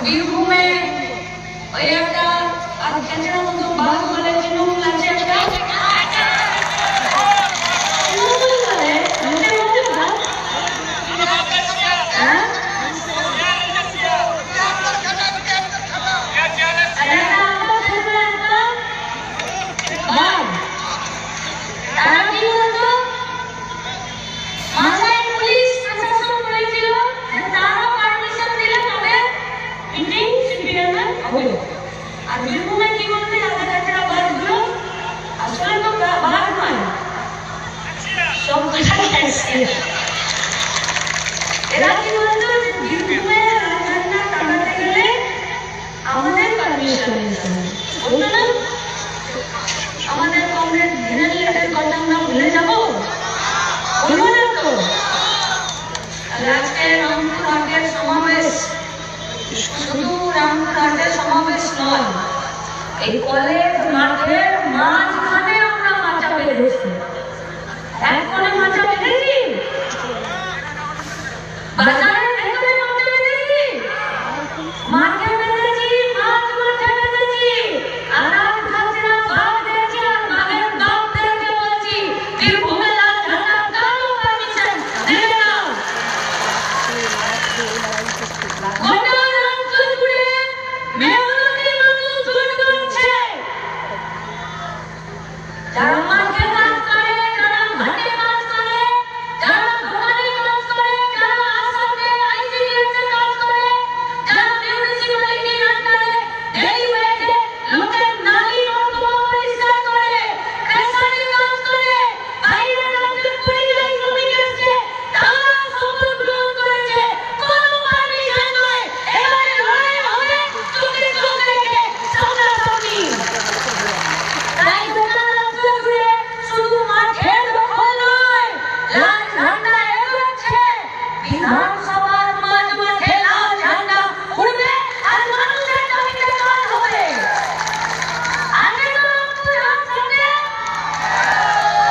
বীরভূমে ওই একটা আর কেন্দ্রের মতো বাঘ বলে তৃণমূল আছে একটা আর বীরভূমে কি বলতে আলাদা বাঘগুলো আসলে তো বাঘ নয়, সব এরা কি বলতো বীরভূমে রাজধানী টানাতে গেলে আমাদের পারমিশন নিতে হবে, বলতো না আমাদের কংগ্রেস দিনের কথা আমরা ভুলে যাবো, বলবো না তো। আজকে রামপুরহাটের সমাবেশ শুধু রামপুরহাটের সমাবেশ নয়, এই কলেজ মাঠের মাঝখানে আমরা মাচা বেঁধেছি, এক কোণে মাচা বেঁধেছি, বাজারের ভেতরে মাচা বেঁধেছি, মাঠে বেঁধেছি, মাঝমাঠে বেঁধেছি, আনাজ খাজনা ভাগ দিয়েছি আর মাঠের দপ্তরকে বলছি বীরভূমে লাল ঝান্ডা কারো পারমিশন দেবে না। যারা মাঠে কাজ করে, যারা ঘাটে কাজ করে, যারা দোকানে কাজ করে, যারা আসামে আইজিডিএসে কাজ করে, যারা মিউনিসিপ্যালিটি আন্ডারে ডেইলি ওয়েজে লোকের নালী নর্দমা পরিষ্কার করে, ক্রেশারি কাজ করে, বাইরে রাজ্যের পরিযায়ী শ্রমিক এসছে, তারা শপথ গ্রহণ করেছে কোনো পারমিশন নয়, এবারে লড়াই হবে চোখে চোখ রেখে সামনাসামনি। তাই শুধু মাঠের দখল নয়, লাল ঝান্ডা এগোচ্ছে, বিধানসভার মাঝ মাঠে লাল ঝান্ডা উড়বে আর মানুষের দাবিতে কাজ হবে। আগে তো রামপুরহাটে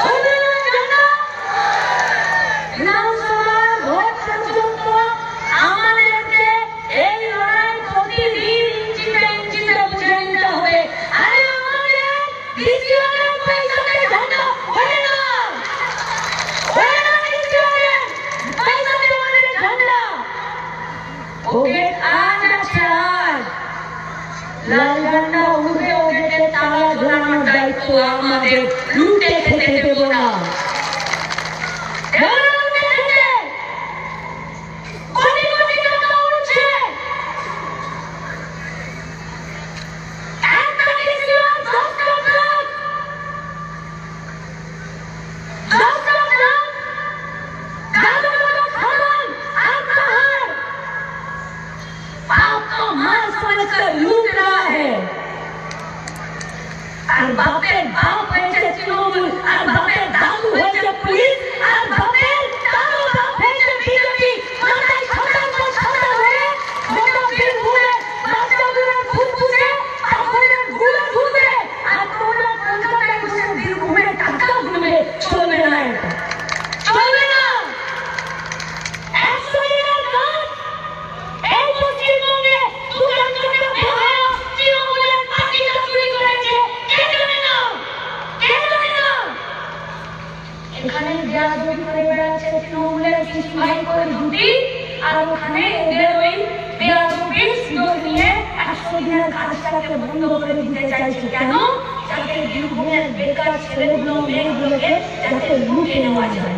উড়বে না ঝান্ডা, বিধানসভার ভোট পর্যন্ত আমাদেরকে এই লড়াই প্রতিদিন ইঞ্চিতে ইঞ্চিতে বুঝে নিতে হবে। আরে আমাদের বিসিআরের পয়সাতে ঝান্ডা হয় না, হয় না বিসিআরের পয়সাতে আমাদের ঝান্ডা। ওকে আজ আছে আজ, লাল ঝান্ডা উড়বে, ওকে তালা ঝোলানোর দায়িত্ব আমাদের, লুটে খেতে দেব না। কোটি কোটি টাকা উঠছে, একটা ডিসিআর 10 লাখ, 10 লাখ গাজর খান আর পাহাড় बाप को मां समझकर लूट रहा है। और बापेर बाप হয়েছে তৃণমূল, আর বাপের দাদু হয়েছে পুলিশ, আর বাপের দাদু বাপ হয়েছে বিজেপি। মাথায় ছাতা হয়ে গোটা বীরভূমে বাচ্চাদের ফুসফুসে পাথরের গুলো ঢুকবে, আর তোমরা কলকাতায় বসে বীরভূমে টাকা গুনবে। চলবে না, এটা চলবে না। 100 দিনের কাজ এই পশ্চিমবঙ্গে দুর্গাচন্দ্র বেহায়া তৃণমূলের পার্টিটা চুরি করেছে। কে জানে না, কে জানে না? এখানে দেয়া যদি করে বেড়াচ্ছে তৃণমূলের সিপাহী করে ডিউটি, আর ওখানে এদের ওই বেয়াদবির সুযোগ নিয়ে 100 দিনের কাজটাকে বন্ধ করে দিতে চাইছে। কেন? যাতে বীরভূমের বেকার ছেলেগুলো মেয়েগুলোকে যাতে লুটে নেওয়া যায়।